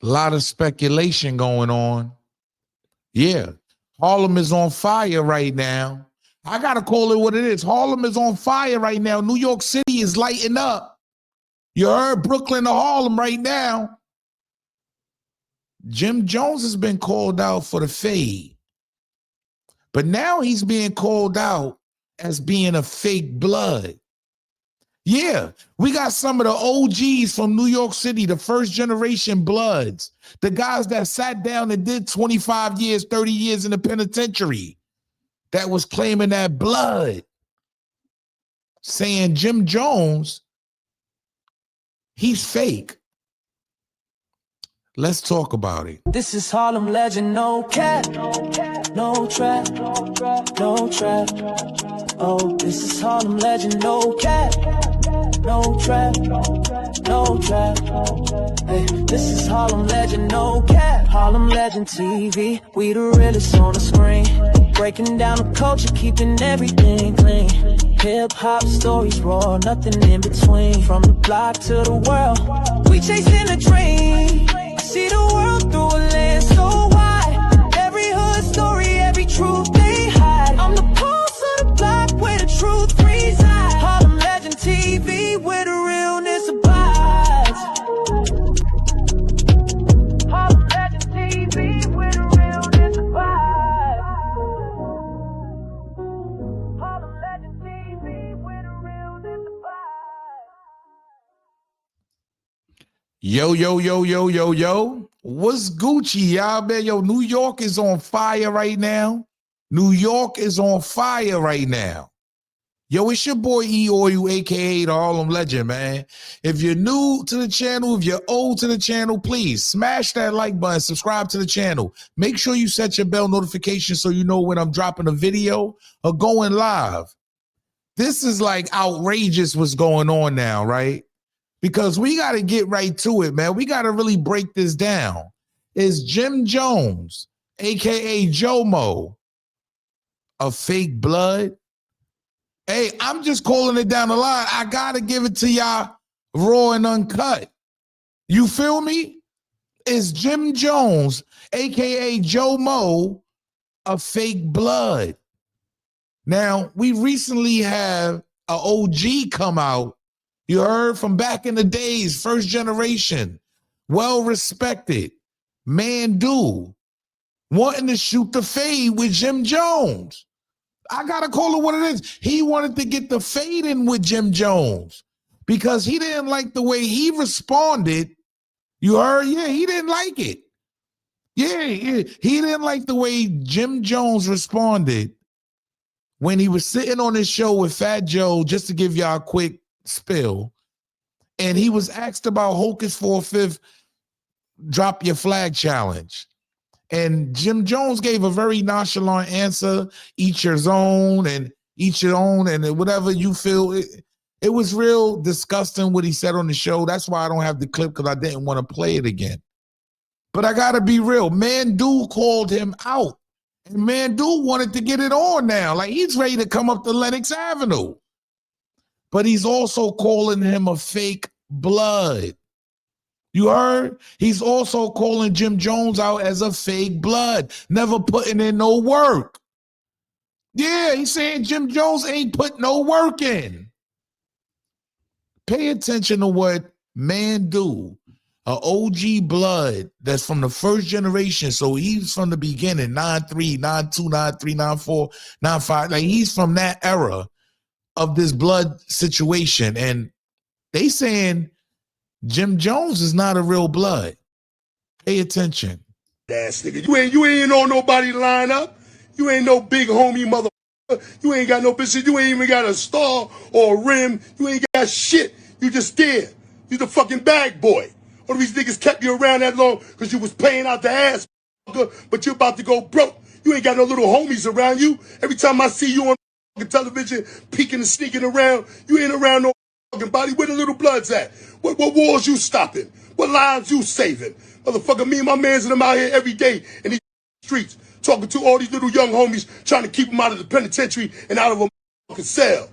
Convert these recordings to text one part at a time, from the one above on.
A lot of speculation going on. Yeah. Harlem is on fire right now. I got to call it what it is. Harlem is on fire right now. New York City is lighting up. You heard Brooklyn to Harlem right now. Jim Jones has been called out for the fade. But now he's being called out as being a fake blood. Yeah, we got some of the OGs from New York City, the first generation bloods, the guys that sat down and did 25 years, 30 years in the penitentiary that was claiming that blood, saying Jim Jones, he's fake. Let's talk about it. This is Harlem legend, no cap, no trap, no trap. Oh, this is Harlem legend, no cap, no trap, no trap. Hey, this is Harlem legend, no cap. Harlem legend TV, we the realest on the screen. Breaking down the culture, keeping everything clean. Hip-hop stories raw, nothing in between. From the block to the world, we chasing a dream. See the world through a lens so wide. Every hood story, every truth they hide. I'm the pulse of the block where the truth resides. Harlem Legend TV where the realness abides. Harlem Legend TV where the realness abides. Harlem Legend TV where the realness abides. Yo, yo, yo, yo, yo, yo. What's Gucci, y'all, man? Yo, New York is on fire right now. New York is on fire right now. Yo, it's your boy E-Oil, a.k.a. the Harlem Legend, man. If you're new to the channel, if you're old to the channel, please smash that like button, subscribe to the channel. Make sure you set your bell notification so you know when I'm dropping a video or going live. This is like outrageous what's going on now, right? Because we got to get right to it, man. We got to really break this down. Is Jim Jones, a.k.a. Jomo, a fake blood? Hey, I'm just calling it down the line. I got to give it to y'all raw and uncut. You feel me? Is Jim Jones, a.k.a. Jomo, a fake blood? Now, we recently have an OG come out. You heard, from back in the days, first generation, well-respected, Mandu, wanting to shoot the fade with Jim Jones. I got to call it what it is. He wanted to get the fade in with Jim Jones because he didn't like the way he responded. You heard? Yeah, he didn't like it. Yeah, he didn't like the way Jim Jones responded when he was sitting on his show with Fat Joe, just to give y'all a quick spill, and he was asked about Hocus 4/5 drop your flag challenge, and Jim Jones gave a very nonchalant answer, each your own and whatever you feel. It was real disgusting what he said on the show. That's why I don't have the clip, because I didn't want to play it again. But I gotta be real, Mandu called him out, and Mandu wanted to get it on now, like he's ready to come up to Lenox Avenue. But he's also calling him a fake blood. You heard? He's also calling Jim Jones out as a fake blood, never putting in no work. Yeah, he's saying Jim Jones ain't put no work in. Pay attention to what Mandu, a OG blood that's from the first generation, so he's from the beginning, 9-3, 9-2, 9-3, 9-4, 9-5, like he's from that era of this blood situation, and they saying Jim Jones is not a real blood. Pay attention. Ass nigga, you ain't on nobody line up. You ain't no big homie motherfucker. You ain't got no bitches. You ain't even got a star or a rim. You ain't got shit. You just there. You the fucking bag boy. All these niggas kept you around that long because you was paying out the ass, but you about to go broke. You ain't got no little homies around you. Every time I see you on television, peeking and sneaking around, you ain't around no fucking body. Where the little bloods at? What wars you stopping? What lives you saving? Motherfucker, me and my mans and them out here every day in these streets, talking to all these little young homies, trying to keep them out of the penitentiary and out of a motherfucking cell.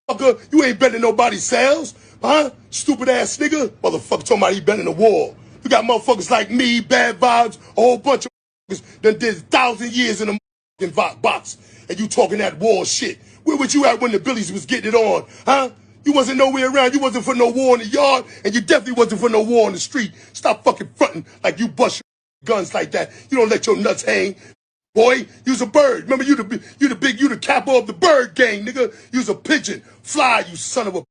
Motherfucker, you ain't bending nobody's cells, huh? Stupid ass nigga. Motherfucker talking about he bending the wall. You got got motherfuckers like me, Bad Vibes, a whole bunch of motherfuckers that did 1,000 years in a motherfucking box. And you talking that war shit. Where was you at when the Billies was getting it on, huh? You wasn't nowhere around. You wasn't for no war in the yard, and you definitely wasn't for no war on the street. Stop fucking fronting like you bust your guns like that. You don't let your nuts hang. Boy, you's a bird. Remember, you the capo of the bird gang, nigga. You's a pigeon. Fly, you son of a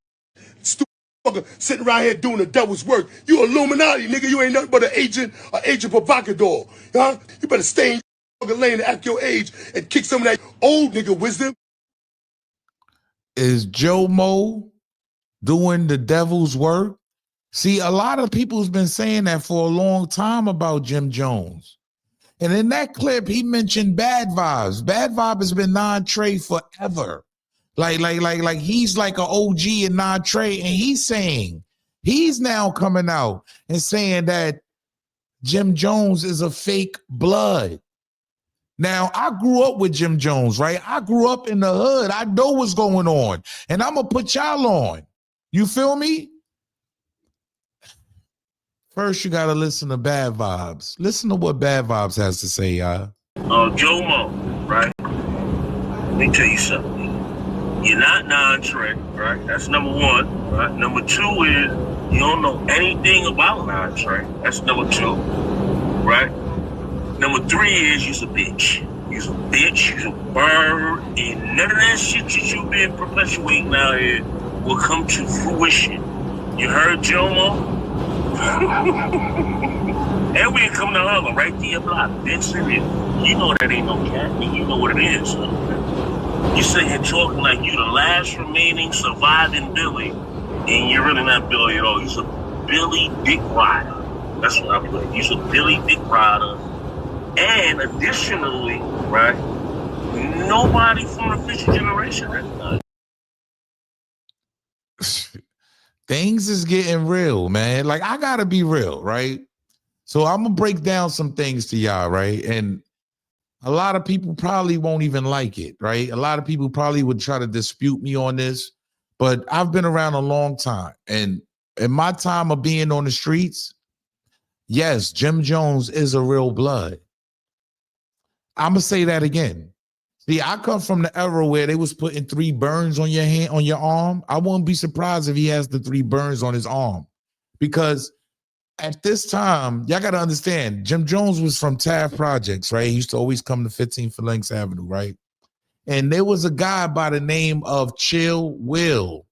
stupid fucker sitting around here doing the devil's work. You Illuminati, nigga. You ain't nothing but an agent provocateur. Huh? You better stay in your fucking lane and act your age and kick some of that old nigga wisdom. Is Joe Mo doing the devil's work? See, a lot of people's been saying that for a long time about Jim Jones. And in that clip, he mentioned Bad Vibes. Bad Vibe has been non-Trey forever. Like he's like an OG and non-Trey, and he's now coming out and saying that Jim Jones is a fake blood. Now, I grew up with Jim Jones, right? I grew up in the hood. I know what's going on, and I'm going to put y'all on. You feel me? First, you got to listen to Bad Vibes. Listen to what Bad Vibes has to say, y'all. Joe Mo, right? Let me tell you something. You're not non-Trey, right? That's number one, right? Number two is you don't know anything about non-Trey. That's number two, right? Number three is you's a bitch. You's a bitch, you's a bird, and none of that shit that you been perpetuating out here will come to fruition. You heard, Joe Mo? And we ain't coming to Harlem, right to your block. Bitch, you know that ain't no cat, and you know what it is. You sit here talking like you the last remaining surviving Billy, and you're really not Billy at all. You're a Billy Dick Rider. That's what I'm doing. You're a Billy Dick Rider. And additionally, right, nobody from the future generation recognized. Things is getting real, man. Like, I gotta be real, right? So I'm gonna break down some things to y'all, right? And a lot of people probably won't even like it, right? A lot of people probably would try to dispute me on this, but I've been around a long time. And in my time of being on the streets, yes, Jim Jones is a real blood. I'm gonna say that again. See, I come from the era where they was putting 3 burns on your hand, on your arm. I won't be surprised if he has the 3 burns on his arm, because at this time, y'all got to understand, Jim Jones was from Taft Projects, right? He used to always come to 15 Phalanx Avenue, right? And there was a guy by the name of Chill Will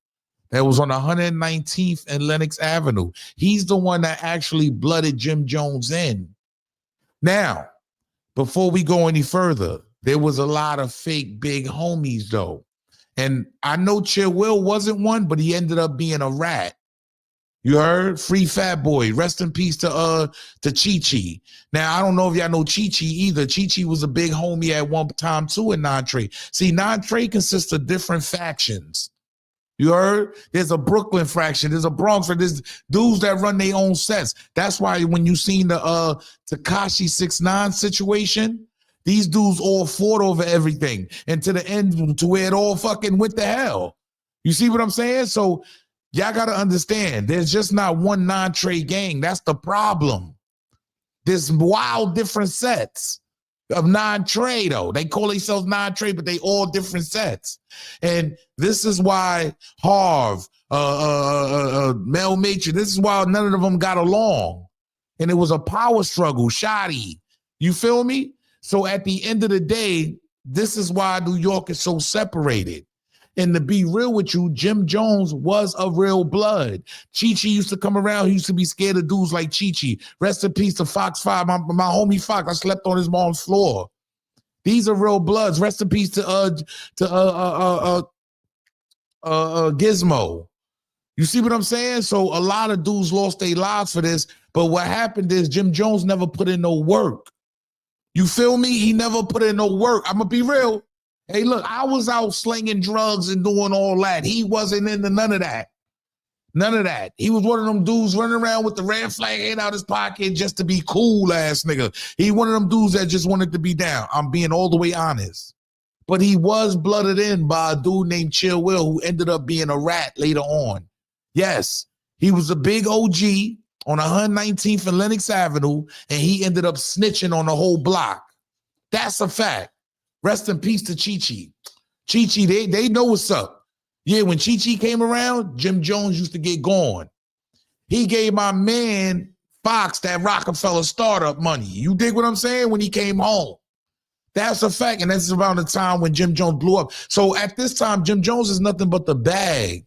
that was on 119th and Lenox Avenue. He's the one that actually blooded Jim Jones in. Now, before we go any further, there was a lot of fake big homies, though. And I know Chill Will wasn't one, but he ended up being a rat. You heard? Free Fat Boy. Rest in peace to Chi-Chi. Now, I don't know if y'all know Chi-Chi either. Chi-Chi was a big homie at one time, too, in Non-Trey. See, Non-Trey consists of different factions. You heard? There's a Brooklyn fraction. There's a Bronx. There's dudes that run their own sets. That's why when you seen the Tekashi 6ix9ine situation, these dudes all fought over everything. And to the end, to where it all fucking went to hell. You see what I'm saying? So y'all got to understand, there's just not one Non-Trey gang. That's the problem. There's wild different sets of Non-Trey, though. They call themselves Non-Trey, but they all different sets. And this is why Harv, Mel Matron, this is why none of them got along. And it was a power struggle, shoddy. You feel me? So at the end of the day, this is why New York is so separated. And to be real with you, Jim Jones was a real blood. Chi-Chi used to come around. He used to be scared of dudes like Chi-Chi. Rest in peace to Fox 5, my homie Fox. I slept on his mom's floor. These are real bloods. Rest in peace to Gizmo. You see what I'm saying? So a lot of dudes lost their lives for this. But what happened is Jim Jones never put in no work. You feel me? He never put in no work. I'm going to be real. Hey, look, I was out slinging drugs and doing all that. He wasn't into none of that. None of that. He was one of them dudes running around with the red flag head out his pocket just to be cool ass nigga. He one of them dudes that just wanted to be down. I'm being all the way honest. But he was blooded in by a dude named Chill Will who ended up being a rat later on. Yes, he was a big OG on 119th and Lenox Avenue, and he ended up snitching on the whole block. That's a fact. Rest in peace to Chi-Chi. Chi-Chi, they know what's up. Yeah, when Chi-Chi came around, Jim Jones used to get gone. He gave my man Fox that Rockefeller startup money. You dig what I'm saying? When he came home. That's a fact, and that's around the time when Jim Jones blew up. So at this time, Jim Jones is nothing but the bag.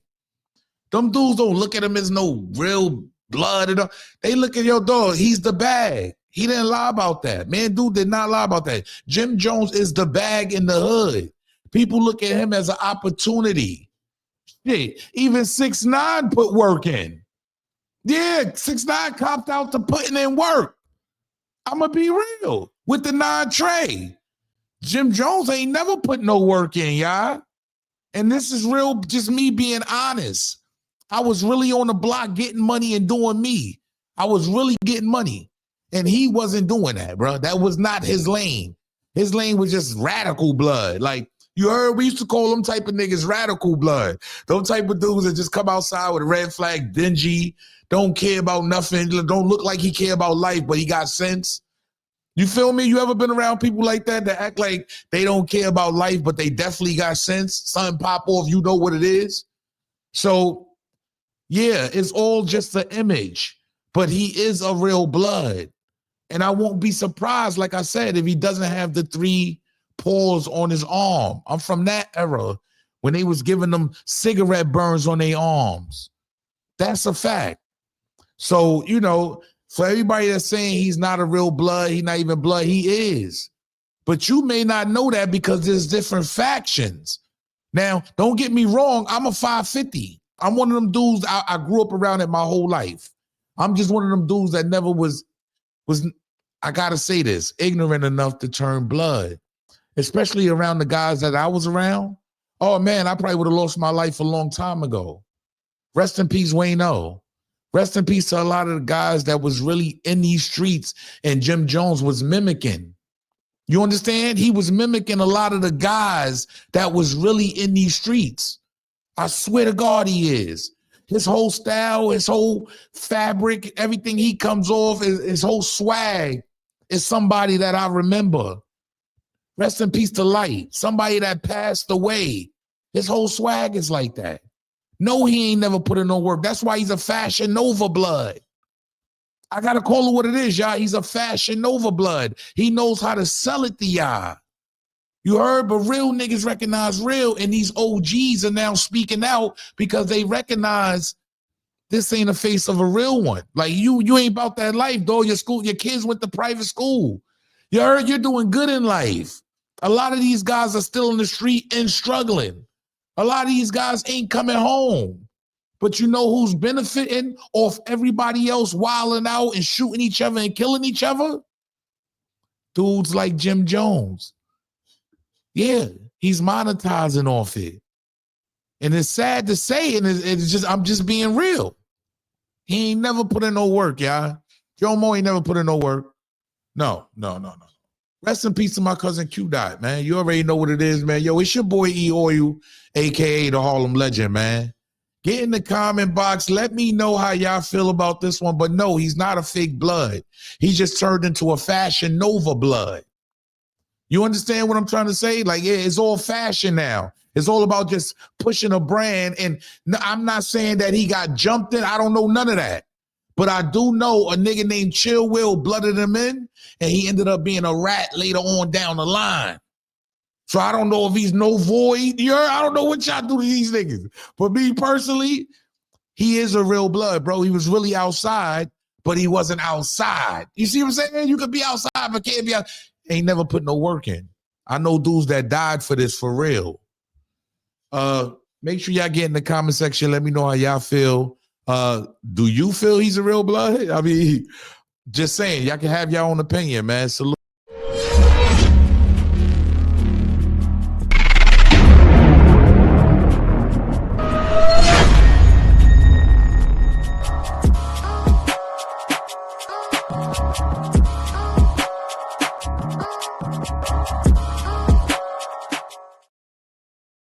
Them dudes don't look at him as no real blood. They look at your dog. He's the bag. He didn't lie about that. Man, dude did not lie about that. Jim Jones is the bag in the hood. People look at him as an opportunity. Shit, even 6ix9ine put work in. Yeah, 6ix9ine copped out to putting in work. I'm going to be real with the 9 Trey. Jim Jones ain't never put no work in, y'all. And this is real, just me being honest. I was really on the block getting money and doing me. I was really getting money. And he wasn't doing that, bro. That was not his lane. His lane was just radical blood. Like, you heard, we used to call them type of niggas radical blood. Those type of dudes that just come outside with a red flag, dingy, don't care about nothing, don't look like he care about life, but he got sense. You feel me? You ever been around people like that act like they don't care about life, but they definitely got sense? Something pop off, you know what it is? So, yeah, it's all just an image, but he is a real blood. And I won't be surprised, like I said, if he doesn't have the 3 paws on his arm. I'm from that era when they was giving them cigarette burns on their arms. That's a fact. So, you know, for everybody that's saying he's not a real blood, he's not even blood, he is. But you may not know that because there's different factions. Now, don't get me wrong, I'm a 550. I'm one of them dudes, I grew up around it my whole life. I'm just one of them dudes that never was, I gotta say this, ignorant enough to turn blood, especially around the guys that I was around. Oh man, I probably would have lost my life a long time ago. Rest in peace, Wayne-O. Rest in peace to a lot of the guys that was really in these streets and Jim Jones was mimicking. You understand? He was mimicking a lot of the guys that was really in these streets. I swear to God he is. His whole style, his whole fabric, everything he comes off, his whole swag is somebody that I remember. Rest in peace to Light, somebody that passed away. His whole swag is like that. No, he ain't never put in no work. That's why he's a Fashion Nova blood. I got to call it what it is, y'all. He's a Fashion Nova blood. He knows how to sell it to y'all. You heard? But real niggas recognize real, and these OGs are now speaking out because they recognize this ain't a face of a real one. Like, you ain't about that life, dog. Your kids went to private school. You heard? You're doing good in life. A lot of these guys are still in the street and struggling. A lot of these guys ain't coming home. But you know who's benefiting off everybody else wilding out and shooting each other and killing each other? Dudes like Jim Jones. Yeah, he's monetizing off it. And it's sad to say, and it's just, I'm just being real. He ain't never put in no work, y'all. Joe Mo ain't never put in no work. No. Rest in peace to my cousin Q Dot, man. You already know what it is, man. Yo, it's your boy E Oil, aka the Harlem Legend, man. Get in the comment box. Let me know how y'all feel about this one. But no, he's not a fake blood. He just turned into a Fashion Nova blood. You understand what I'm trying to say? Like, yeah, it's all fashion now. It's all about just pushing a brand. And I'm not saying that he got jumped in. I don't know none of that. But I do know a nigga named Chill Will blooded him in, and he ended up being a rat later on down the line. So I don't know if he's no void. I don't know what y'all do to these niggas. But me personally, he is a real blood, bro. He was really outside, but he wasn't outside. You see what I'm saying? You could be outside, but can't be out. Ain't never put no work in. I know dudes that died for this for real. Make sure y'all get in the comment section. Let me know how y'all feel. Do you feel he's a real blood? I mean, just saying, y'all can have your own opinion, man. Salute.